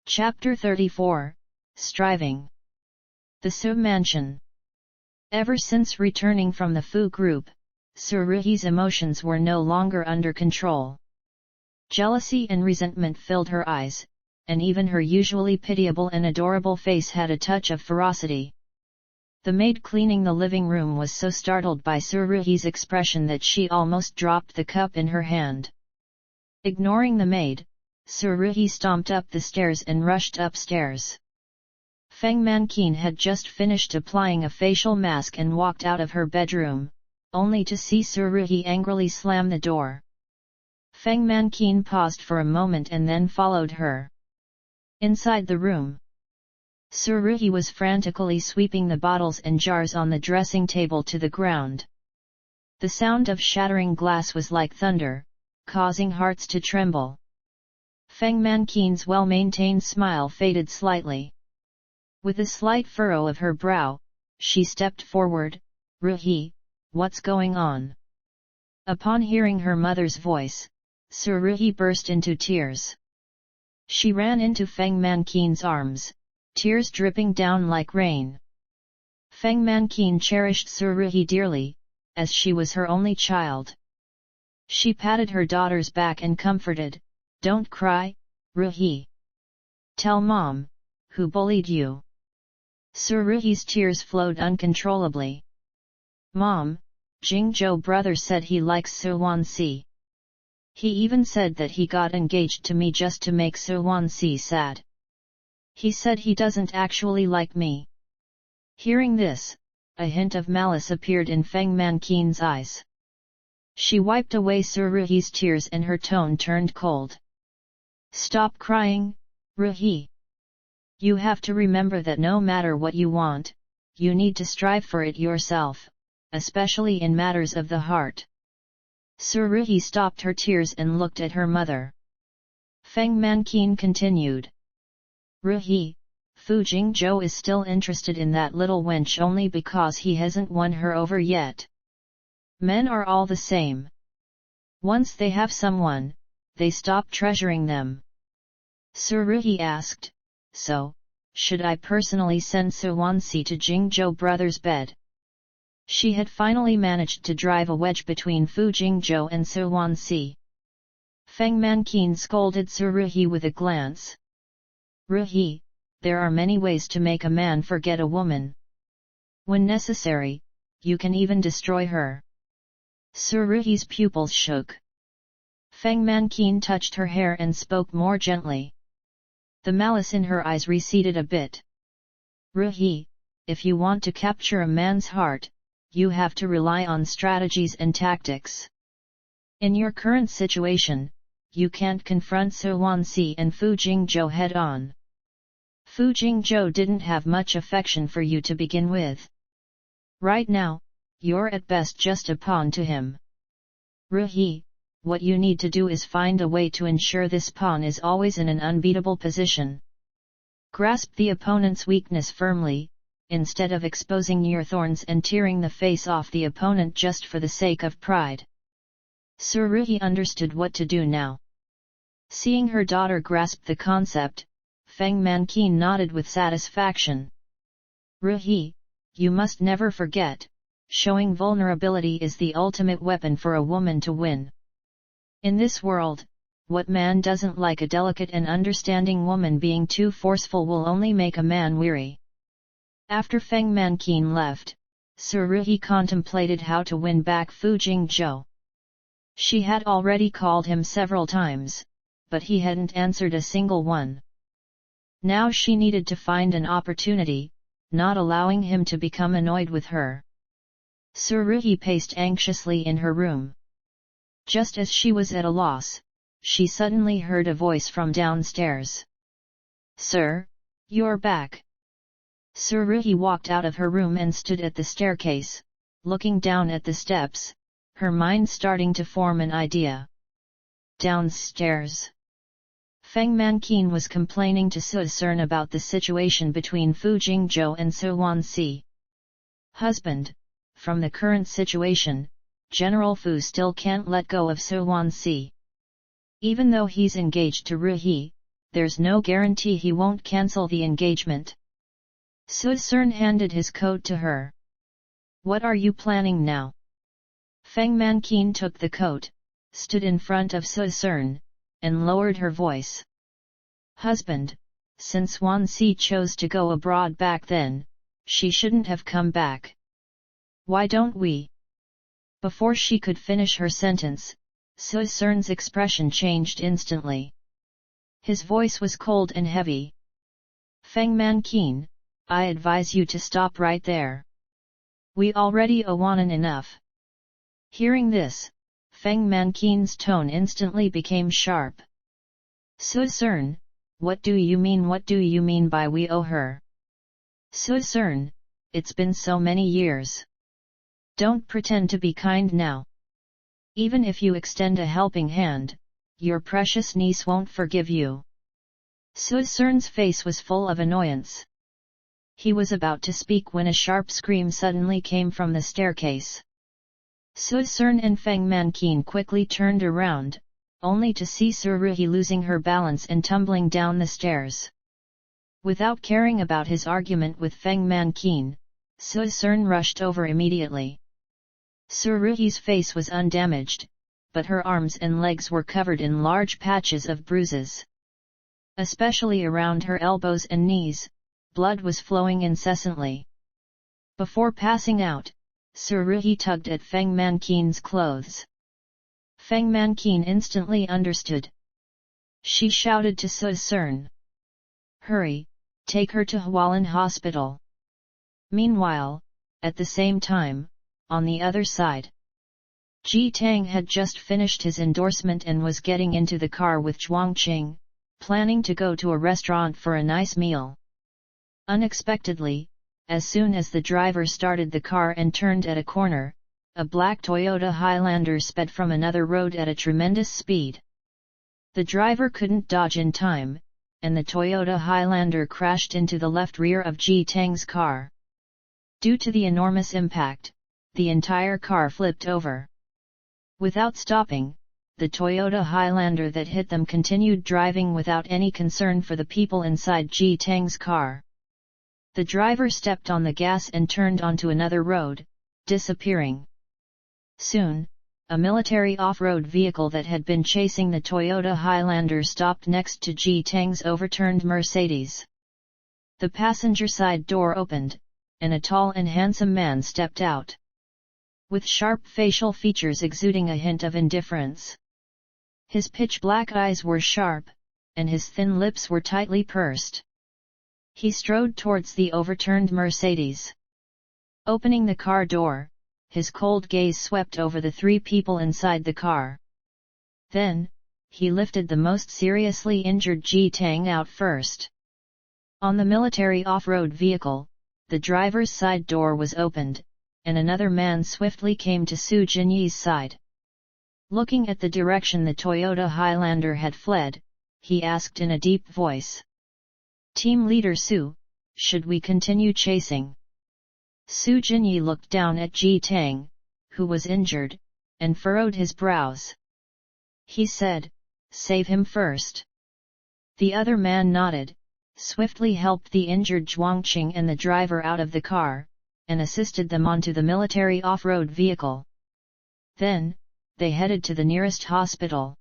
Chapter 34, Striving. The Su Mansion. Ever since returning from the Fu group, Su Ruihe's emotions were no longer under control. Jealousy and resentment filled her eyes, and even her usually pitiable and adorable face had a touch of ferocity. The maid cleaning the living room was so startled by Su Ruihe's expression that she almost dropped the cup in her hand. Ignoring the maid, Su Ruihe stomped up the stairs and rushed upstairs. Feng Manqin had just finished applying a facial mask and walked out of her bedroom, only to see Su Ruihe angrily slam the door. Feng Manqin paused for a moment and then followed her. Inside the room, Su Ruihe was frantically sweeping the bottles and jars on the dressing table to the ground. The sound of shattering glass was like thunder, causing hearts to tremble. Feng Manqin's well-maintained smile faded slightly. With a slight furrow of her brow, she stepped forward. "Ruihe, what's going on?" Upon hearing her mother's voice, Su Ruihe burst into tears. She ran into Feng Manqin's arms, tears dripping down like rain. Feng Manqin cherished Su Ruihe dearly, as she was her only child. She patted her daughter's back and comforted, "Don't cry, Ruihe. Tell Mom, who bullied you?" Su Ruihe's tears flowed uncontrollably. "Mom, Jing Zhou brother said he likes Su Wan Ci. He even said that he got engaged to me just to make Su Wan Ci sad. He said he doesn't actually like me." Hearing this, a hint of malice appeared in Feng Manqin's eyes. She wiped away Su Ruihe's tears and her tone turned cold. "Stop crying, Ruihe. You have to remember that no matter what you want, you need to strive for it yourself, especially in matters of the heart." Su Ruihe stopped her tears and looked at her mother. Feng Manqin continued. "Ruihe, Fu Jing Zhou is still interested in that little wench only because he hasn't won her over yet. Men are all the same. Once they have someone, they stop treasuring them." Su Ruihe asked, "So, should I personally send Su Wan Ci to Jing Zhou brother's bed?" She had finally managed to drive a wedge between Fu Jing Zhou and Su Wan Ci. Feng Manqin scolded Su Ruihe with a glance. "Ruihe, there are many ways to make a man forget a woman. When necessary, you can even destroy her." Su Ruihe's pupils shook. Feng Manqin touched her hair and spoke more gently. The malice in her eyes receded a bit. "Ruihe, if you want to capture a man's heart, you have to rely on strategies and tactics. In your current situation, you can't confront Su Wan Ci and Fu Jing Zhou head-on. Fu Jing Zhou didn't have much affection for you to begin with. Right now, you're at best just a pawn to him. Ruihe, what you need to do is find a way to ensure this pawn is always in an unbeatable position. Grasp the opponent's weakness firmly, instead of exposing your thorns and tearing the face off the opponent just for the sake of pride." Su Ruihe understood what to do now. Seeing her daughter grasp the concept, Feng Manqin nodded with satisfaction. "Ruihe, you must never forget, showing vulnerability is the ultimate weapon for a woman to win. In this world, what man doesn't like a delicate and understanding woman being too forceful will only make a man weary." After Feng Manqin left, Su Ruihe contemplated how to win back Fu Jing Zhou. She had already called him several times, but he hadn't answered a single one. Now she needed to find an opportunity, not allowing him to become annoyed with her. Su Ruihe paced anxiously in her room. Just as she was at a loss, she suddenly heard a voice from downstairs. "Sir, you're back." Su Ruihe walked out of her room and stood at the staircase, looking down at the steps, her mind starting to form an idea. Downstairs, Feng Manqin was complaining to Su Cern about the situation between Fu Jing Zhou and Su Wan Ci. "Husband, from the current situation, General Fu still can't let go of Su Wan Ci. Even though he's engaged to Ruihe, there's no guarantee he won't cancel the engagement. Su Ruihe handed his coat to her. What are you planning now? Feng Manqin took the coat, stood in front of Su Ruihe, and lowered her voice. Husband, since Wan Ci chose to go abroad back then, she shouldn't have come back. Why don't we? Before she could finish her sentence, Su Ruihe's expression changed instantly. His voice was cold and heavy. Feng Manqin, I advise you to stop right there. We already owe Wanan enough. Hearing this, Feng Manqin's tone instantly became sharp. Su Ruihe, what do you mean? What do you mean by we owe her? Su Ruihe, it's been so many years. Don't pretend to be kind now. Even if you extend a helping hand, your precious niece won't forgive you. Su Ruihe's face was full of annoyance. He was about to speak when a sharp scream suddenly came from the staircase. Su Ruihe and Feng Manqin quickly turned around, only to see Su Ruihe losing her balance and tumbling down the stairs. Without caring about his argument with Feng Manqin, Su Ruihe rushed over immediately. Su Ruihe's face was undamaged, but her arms and legs were covered in large patches of bruises. Especially around her elbows and knees, blood was flowing incessantly. Before passing out, Su Ruihe tugged at Feng Manqin's clothes. Feng Manqin instantly understood. She shouted to Su Ruihe. Hurry, take her to Hualien Hospital. Meanwhile, at the same time, on the other side, Ji Tang had just finished his endorsement and was getting into the car with Zhuangqing, planning to go to a restaurant for a nice meal. Unexpectedly, as soon as the driver started the car and turned at a corner, a black Toyota Highlander sped from another road at a tremendous speed. The driver couldn't dodge in time, and the Toyota Highlander crashed into the left rear of Ji Tang's car. Due to the enormous impact, the entire car flipped over. Without stopping, the Toyota Highlander that hit them continued driving without any concern for the people inside Ji Tang's car. The driver stepped on the gas and turned onto another road, disappearing. Soon, a military off-road vehicle that had been chasing the Toyota Highlander stopped next to Ji Tang's overturned Mercedes. The passenger side door opened, and a tall and handsome man stepped out. With sharp facial features exuding a hint of indifference. His pitch-black eyes were sharp, and his thin lips were tightly pursed. He strode towards the overturned Mercedes. Opening the car door, his cold gaze swept over the three people inside the car. Then, he lifted the most seriously injured Ji Tang out first. On the military off-road vehicle, the driver's side door was opened, and another man swiftly came to Su Jinyi's side. Looking at the direction the Toyota Highlander had fled, he asked in a deep voice. Team Leader Su, should we continue chasing? Su Jinyi looked down at Ji Tang, who was injured, and furrowed his brows. He said, save him first. The other man nodded, swiftly helped the injured Zhuangqing and the driver out of the car, and assisted them onto the military off-road vehicle. Then, they headed to the nearest hospital.